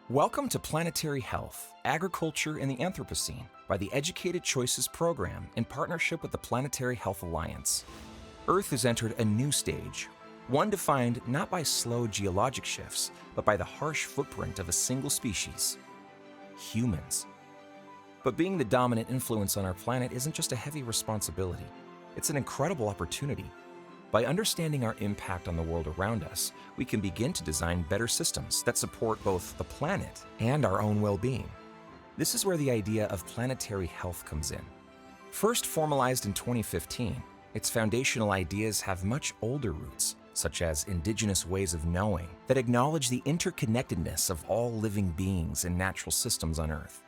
Welcome to Planetary Health, Agriculture in the Anthropocene by the Educated Choices Program in partnership with the Planetary Health Alliance. Earth has entered a new stage, one defined not by slow geologic shifts, but by the harsh footprint of a single species, humans. But being the dominant influence on our planet isn't just a heavy responsibility, it's an incredible opportunity. By understanding our impact on the world around us, we can begin to design better systems that support both the planet and our own well-being. This is where the idea of planetary health comes in. First formalized in 2015, its foundational ideas have much older roots, such as indigenous ways of knowing that acknowledge the interconnectedness of all living beings and natural systems on Earth.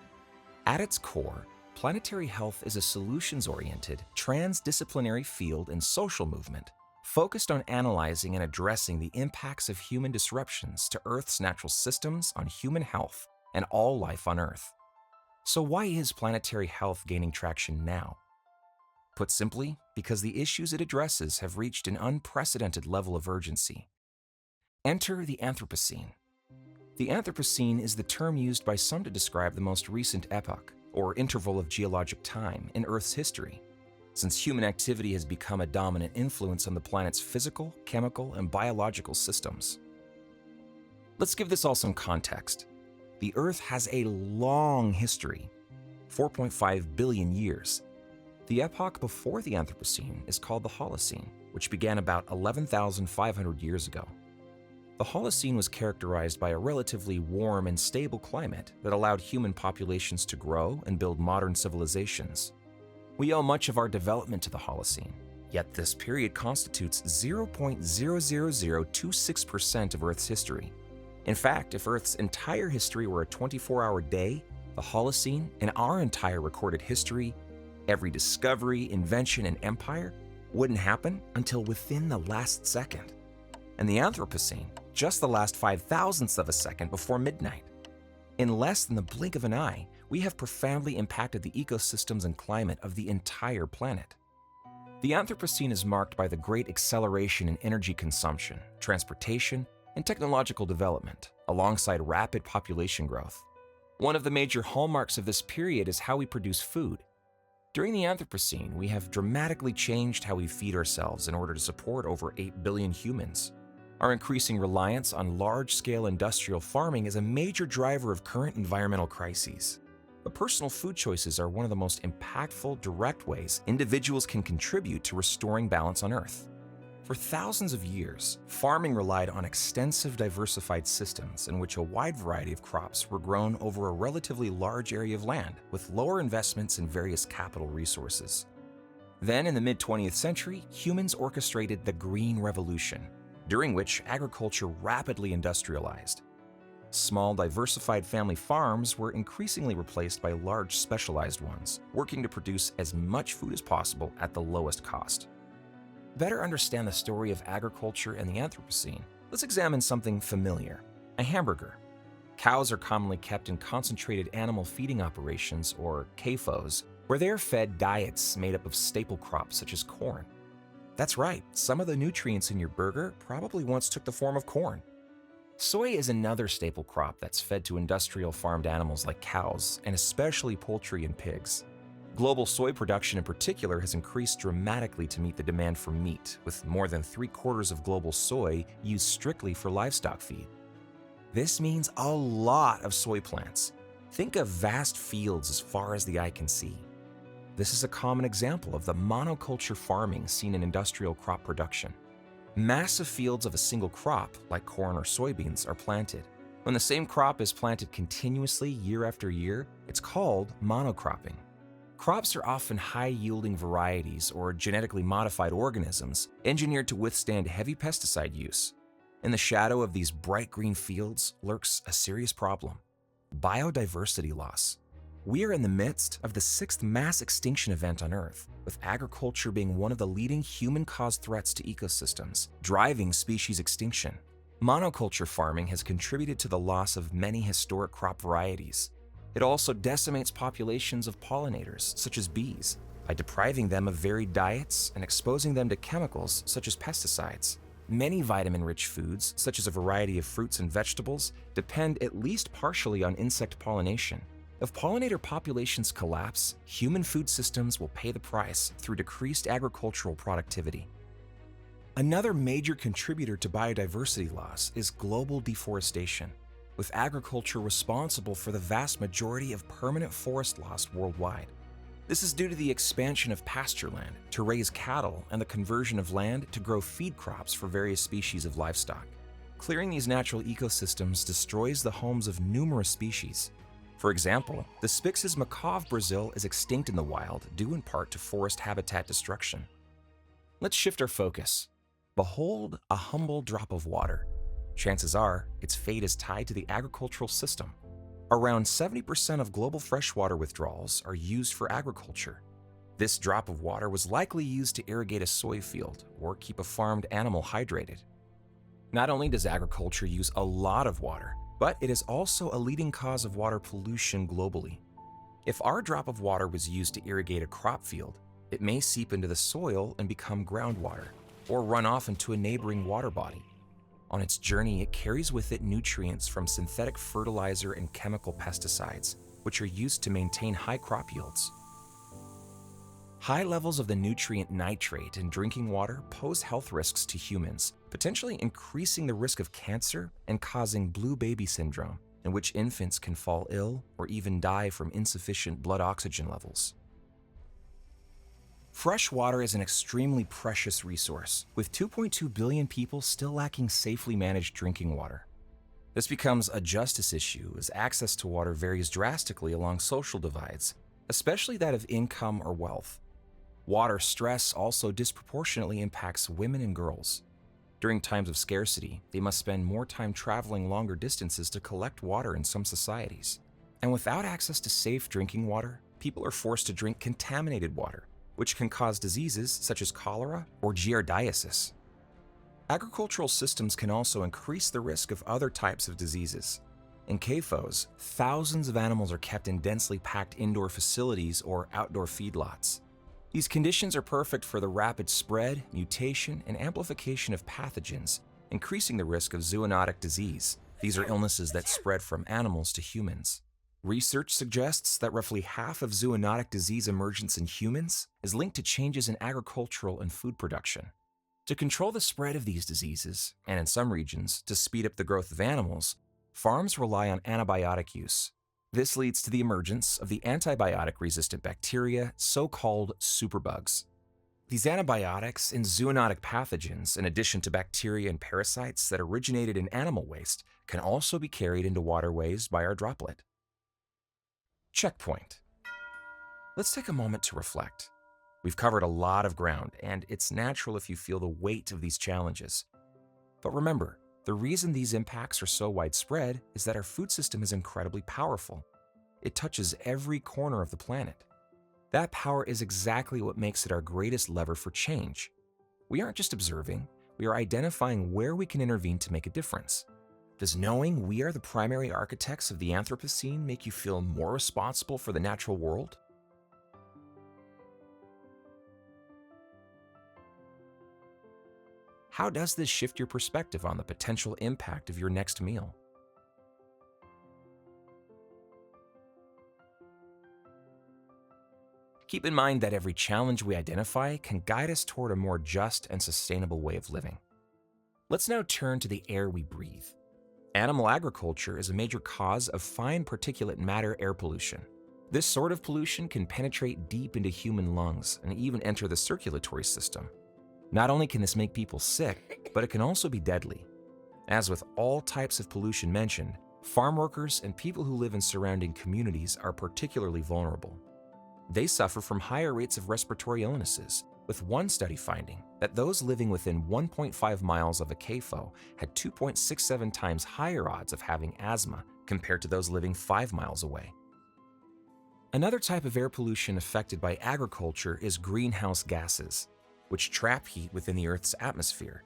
At its core, planetary health is a solutions-oriented, transdisciplinary field and social movement focused on analyzing and addressing the impacts of human disruptions to Earth's natural systems on human health and all life on Earth. So why is planetary health gaining traction now? Put simply, because the issues it addresses have reached an unprecedented level of urgency. Enter the Anthropocene. The Anthropocene is the term used by some to describe the most recent epoch, or interval of geologic time, in Earth's history, since human activity has become a dominant influence on the planet's physical, chemical, and biological systems. Let's give this all some context. The Earth has a long history, 4.5 billion years. The epoch before the Anthropocene is called the Holocene, which began about 11,500 years ago. The Holocene was characterized by a relatively warm and stable climate that allowed human populations to grow and build modern civilizations. We owe much of our development to the Holocene, yet this period constitutes 0.00026% of Earth's history. In fact, if Earth's entire history were a 24-hour day, the Holocene and our entire recorded history, every discovery, invention, and empire, wouldn't happen until within the last second. And the Anthropocene, just the last 5,000ths of a second before midnight. In less than the blink of an eye, we have profoundly impacted the ecosystems and climate of the entire planet. The Anthropocene is marked by the great acceleration in energy consumption, transportation, and technological development, alongside rapid population growth. One of the major hallmarks of this period is how we produce food. During the Anthropocene, we have dramatically changed how we feed ourselves in order to support over 8 billion humans. Our increasing reliance on large-scale industrial farming is a major driver of current environmental crises. But personal food choices are one of the most impactful, direct ways individuals can contribute to restoring balance on Earth. For thousands of years, farming relied on extensive diversified systems in which a wide variety of crops were grown over a relatively large area of land with lower investments in various capital resources. Then, in the mid-20th century, humans orchestrated the Green Revolution, during which agriculture rapidly industrialized. Small, diversified family farms were increasingly replaced by large, specialized ones, working to produce as much food as possible at the lowest cost. To better understand the story of agriculture and the Anthropocene, let's examine something familiar: a hamburger. Cows are commonly kept in concentrated animal feeding operations, or CAFOs, where they are fed diets made up of staple crops such as corn. That's right, some of the nutrients in your burger probably once took the form of corn. Soy is another staple crop that's fed to industrial farmed animals like cows, and especially poultry and pigs. Global soy production in particular has increased dramatically to meet the demand for meat, with more than 3/4 of global soy used strictly for livestock feed. This means a lot of soy plants. Think of vast fields as far as the eye can see. This is a common example of the monoculture farming seen in industrial crop production. Massive fields of a single crop, like corn or soybeans, are planted. When the same crop is planted continuously year after year, it's called monocropping. Crops are often high-yielding varieties or genetically modified organisms engineered to withstand heavy pesticide use. In the shadow of these bright green fields lurks a serious problem: biodiversity loss. We are in the midst of the 6th mass extinction event on Earth, with agriculture being one of the leading human-caused threats to ecosystems, driving species extinction. Monoculture farming has contributed to the loss of many historic crop varieties. It also decimates populations of pollinators, such as bees, by depriving them of varied diets and exposing them to chemicals such as pesticides. Many vitamin-rich foods, such as a variety of fruits and vegetables, depend at least partially on insect pollination. If pollinator populations collapse, human food systems will pay the price through decreased agricultural productivity. Another major contributor to biodiversity loss is global deforestation, with agriculture responsible for the vast majority of permanent forest loss worldwide. This is due to the expansion of pasture land to raise cattle and the conversion of land to grow feed crops for various species of livestock. Clearing these natural ecosystems destroys the homes of numerous species. For example, the Spix's macaw of Brazil is extinct in the wild due in part to forest habitat destruction. Let's shift our focus. Behold a humble drop of water. Chances are its fate is tied to the agricultural system. Around 70% of global freshwater withdrawals are used for agriculture. This drop of water was likely used to irrigate a soy field or keep a farmed animal hydrated. Not only does agriculture use a lot of water, but it is also a leading cause of water pollution globally. If our drop of water was used to irrigate a crop field, it may seep into the soil and become groundwater, or run off into a neighboring water body. On its journey, it carries with it nutrients from synthetic fertilizer and chemical pesticides, which are used to maintain high crop yields. High levels of the nutrient nitrate in drinking water pose health risks to humans, potentially increasing the risk of cancer and causing blue baby syndrome, in which infants can fall ill or even die from insufficient blood oxygen levels. Fresh water is an extremely precious resource, with 2.2 billion people still lacking safely managed drinking water. This becomes a justice issue as access to water varies drastically along social divides, especially that of income or wealth. Water stress also disproportionately impacts women and girls. During times of scarcity, they must spend more time traveling longer distances to collect water in some societies. And without access to safe drinking water, people are forced to drink contaminated water, which can cause diseases such as cholera or giardiasis. Agricultural systems can also increase the risk of other types of diseases. In CAFOs, thousands of animals are kept in densely packed indoor facilities or outdoor feedlots. These conditions are perfect for the rapid spread, mutation, and amplification of pathogens, increasing the risk of zoonotic disease. These are illnesses that spread from animals to humans. Research suggests that roughly half of zoonotic disease emergence in humans is linked to changes in agricultural and food production. To control the spread of these diseases, and in some regions, to speed up the growth of animals, farms rely on antibiotic use. This leads to the emergence of the antibiotic-resistant bacteria, so-called superbugs. These antibiotics and zoonotic pathogens, in addition to bacteria and parasites that originated in animal waste, can also be carried into waterways by our droplet. Checkpoint. Let's take a moment to reflect. We've covered a lot of ground, and it's natural if you feel the weight of these challenges. But remember, the reason these impacts are so widespread is that our food system is incredibly powerful. It touches every corner of the planet. That power is exactly what makes it our greatest lever for change. We aren't just observing, we are identifying where we can intervene to make a difference. Does knowing we are the primary architects of the Anthropocene make you feel more responsible for the natural world? How does this shift your perspective on the potential impact of your next meal? Keep in mind that every challenge we identify can guide us toward a more just and sustainable way of living. Let's now turn to the air we breathe. Animal agriculture is a major cause of fine particulate matter air pollution. This sort of pollution can penetrate deep into human lungs and even enter the circulatory system. Not only can this make people sick, but it can also be deadly. As with all types of pollution mentioned, farm workers and people who live in surrounding communities are particularly vulnerable. They suffer from higher rates of respiratory illnesses, with one study finding that those living within 1.5 miles of a CAFO had 2.67 times higher odds of having asthma compared to those living 5 miles away. Another type of air pollution affected by agriculture is greenhouse gases, which trap heat within the Earth's atmosphere.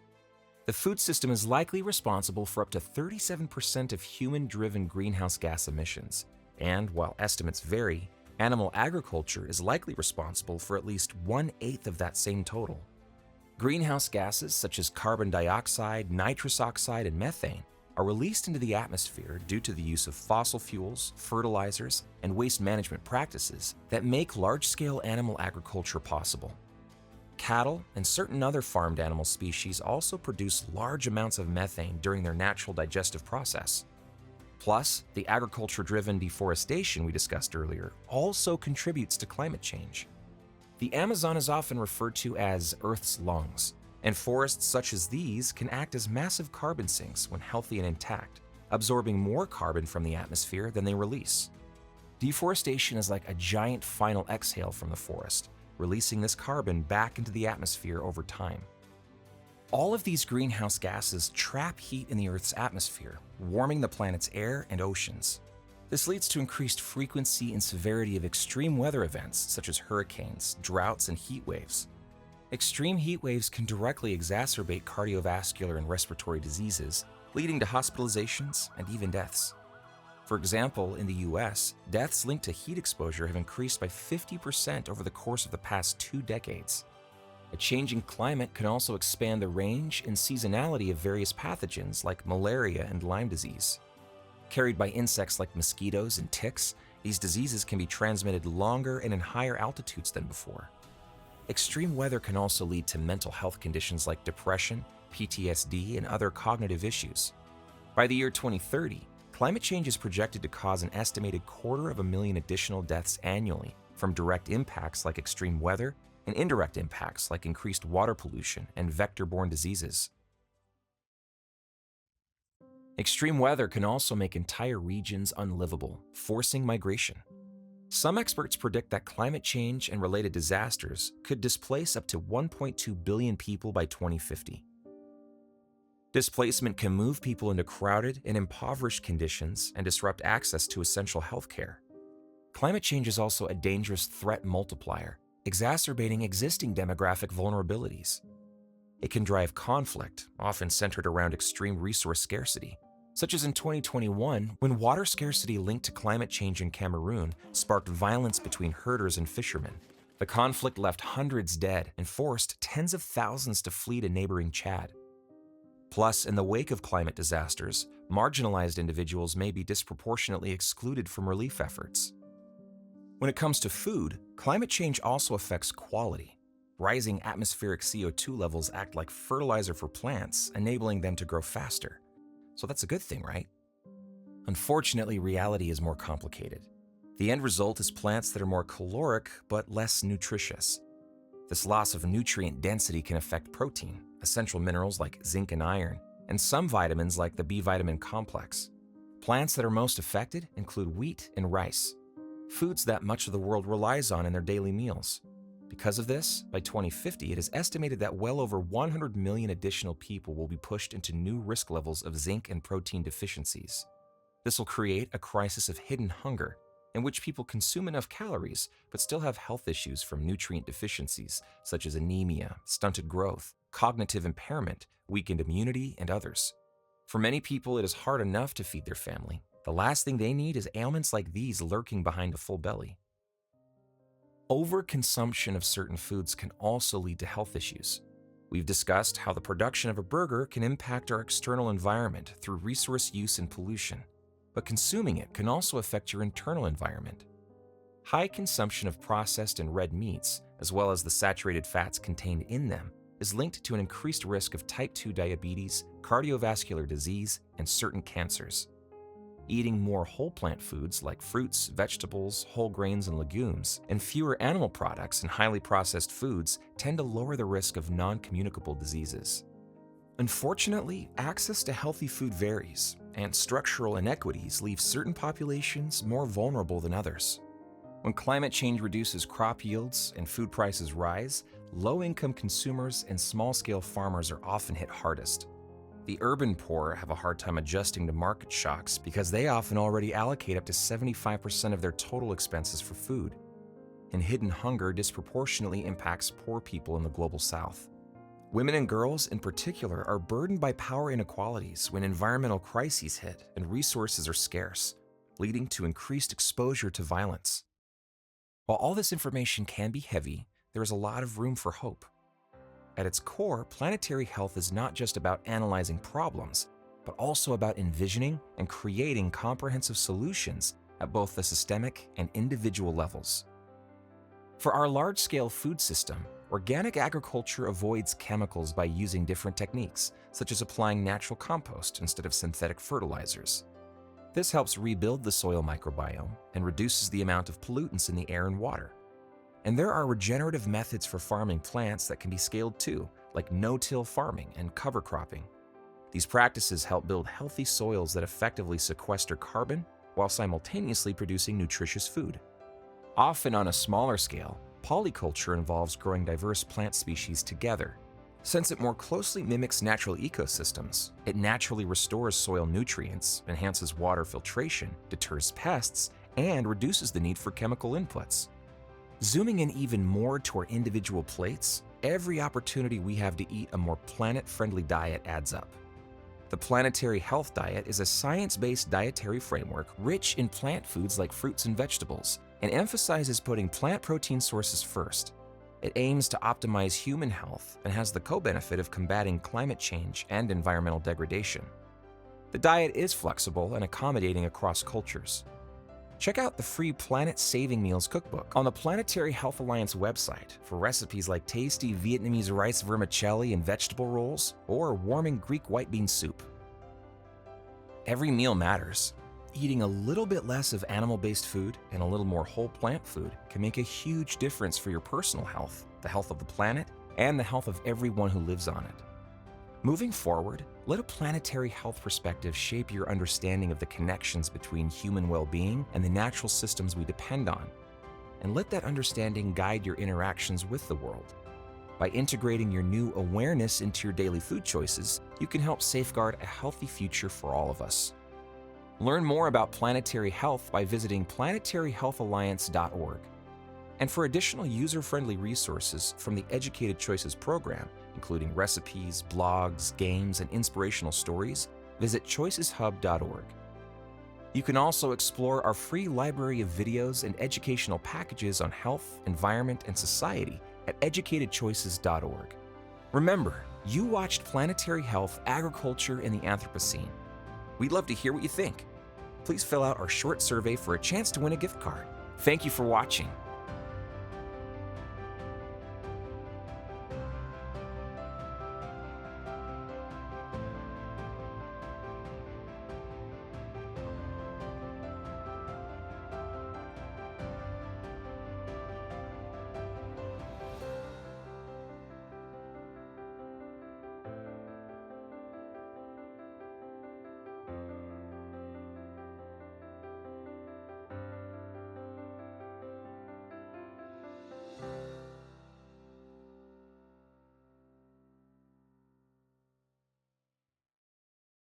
The food system is likely responsible for up to 37% of human-driven greenhouse gas emissions, and while estimates vary, animal agriculture is likely responsible for at least 1/8 of that same total. Greenhouse gases such as carbon dioxide, nitrous oxide, and methane are released into the atmosphere due to the use of fossil fuels, fertilizers, and waste management practices that make large-scale animal agriculture possible. Cattle and certain other farmed animal species also produce large amounts of methane during their natural digestive process. Plus, the agriculture-driven deforestation we discussed earlier also contributes to climate change. The Amazon is often referred to as Earth's lungs, and forests such as these can act as massive carbon sinks when healthy and intact, absorbing more carbon from the atmosphere than they release. Deforestation is like a giant final exhale from the forest, releasing this carbon back into the atmosphere over time. All of these greenhouse gases trap heat in the Earth's atmosphere, warming the planet's air and oceans. This leads to increased frequency and severity of extreme weather events such as hurricanes, droughts, and heat waves. Extreme heat waves can directly exacerbate cardiovascular and respiratory diseases, leading to hospitalizations and even deaths. For example, in the US, deaths linked to heat exposure have increased by 50% over the course of the past 2 decades. A changing climate can also expand the range and seasonality of various pathogens like malaria and Lyme disease. Carried by insects like mosquitoes and ticks, these diseases can be transmitted longer and in higher altitudes than before. Extreme weather can also lead to mental health conditions like depression, PTSD, and other cognitive issues. By the year 2030, climate change is projected to cause an estimated 250,000 additional deaths annually from direct impacts like extreme weather and indirect impacts like increased water pollution and vector-borne diseases. Extreme weather can also make entire regions unlivable, forcing migration. Some experts predict that climate change and related disasters could displace up to 1.2 billion people by 2050. Displacement can move people into crowded and impoverished conditions and disrupt access to essential health care. Climate change is also a dangerous threat multiplier, exacerbating existing demographic vulnerabilities. It can drive conflict, often centered around extreme resource scarcity, such as in 2021 when water scarcity linked to climate change in Cameroon sparked violence between herders and fishermen. The conflict left hundreds dead and forced tens of thousands to flee to neighboring Chad. Plus, in the wake of climate disasters, marginalized individuals may be disproportionately excluded from relief efforts. When it comes to food, climate change also affects quality. Rising atmospheric CO2 levels act like fertilizer for plants, enabling them to grow faster. So that's a good thing, right? Unfortunately, reality is more complicated. The end result is plants that are more caloric but less nutritious. This loss of nutrient density can affect protein, essential minerals like zinc and iron, and some vitamins like the B vitamin complex. Plants that are most affected include wheat and rice, foods that much of the world relies on in their daily meals. Because of this, by 2050, it is estimated that well over 100 million additional people will be pushed into new risk levels of zinc and protein deficiencies. This will create a crisis of hidden hunger, in which people consume enough calories but still have health issues from nutrient deficiencies such as anemia, stunted growth, cognitive impairment, weakened immunity, and others. For many people, it is hard enough to feed their family. The last thing they need is ailments like these lurking behind a full belly. Overconsumption of certain foods can also lead to health issues. We've discussed how the production of a burger can impact our external environment through resource use and pollution, but consuming it can also affect your internal environment. High consumption of processed and red meats, as well as the saturated fats contained in them, is linked to an increased risk of type 2 diabetes, cardiovascular disease, and certain cancers. Eating more whole plant foods like fruits, vegetables, whole grains, and legumes, and fewer animal products and highly processed foods tend to lower the risk of non-communicable diseases. Unfortunately, access to healthy food varies, and structural inequities leave certain populations more vulnerable than others. When climate change reduces crop yields and food prices rise, low-income consumers and small-scale farmers are often hit hardest. The urban poor have a hard time adjusting to market shocks because they often already allocate up to 75% of their total expenses for food. And hidden hunger disproportionately impacts poor people in the global south. Women and girls in particular are burdened by power inequalities when environmental crises hit and resources are scarce, leading to increased exposure to violence. While all this information can be heavy, there is a lot of room for hope. At its core, planetary health is not just about analyzing problems, but also about envisioning and creating comprehensive solutions at both the systemic and individual levels. For our large-scale food system, organic agriculture avoids chemicals by using different techniques, such as applying natural compost instead of synthetic fertilizers. This helps rebuild the soil microbiome and reduces the amount of pollutants in the air and water. And there are regenerative methods for farming plants that can be scaled too, like no-till farming and cover cropping. These practices help build healthy soils that effectively sequester carbon while simultaneously producing nutritious food. Often on a smaller scale, polyculture involves growing diverse plant species together. Since it more closely mimics natural ecosystems, it naturally restores soil nutrients, enhances water filtration, deters pests, and reduces the need for chemical inputs. Zooming in even more to our individual plates, every opportunity we have to eat a more planet-friendly diet adds up. The Planetary Health Diet is a science-based dietary framework rich in plant foods like fruits and vegetables, and emphasizes putting plant protein sources first. It aims to optimize human health and has the co-benefit of combating climate change and environmental degradation. The diet is flexible and accommodating across cultures. Check out the free Planet Saving Meals cookbook on the Planetary Health Alliance website for recipes like tasty Vietnamese rice vermicelli and vegetable rolls, or warming Greek white bean soup. Every meal matters. Eating a little bit less of animal-based food and a little more whole plant food can make a huge difference for your personal health, the health of the planet, and the health of everyone who lives on it. Moving forward, let a planetary health perspective shape your understanding of the connections between human well-being and the natural systems we depend on, and let that understanding guide your interactions with the world. By integrating your new awareness into your daily food choices, you can help safeguard a healthy future for all of us. Learn more about planetary health by visiting planetaryhealthalliance.org. And for additional user-friendly resources from the Educated Choices program, including recipes, blogs, games, and inspirational stories, visit choiceshub.org. You can also explore our free library of videos and educational packages on health, environment, and society at educatedchoices.org. Remember, you watched Planetary Health, Agriculture, and the Anthropocene. We'd love to hear what you think. Please fill out our short survey for a chance to win a gift card. Thank you for watching.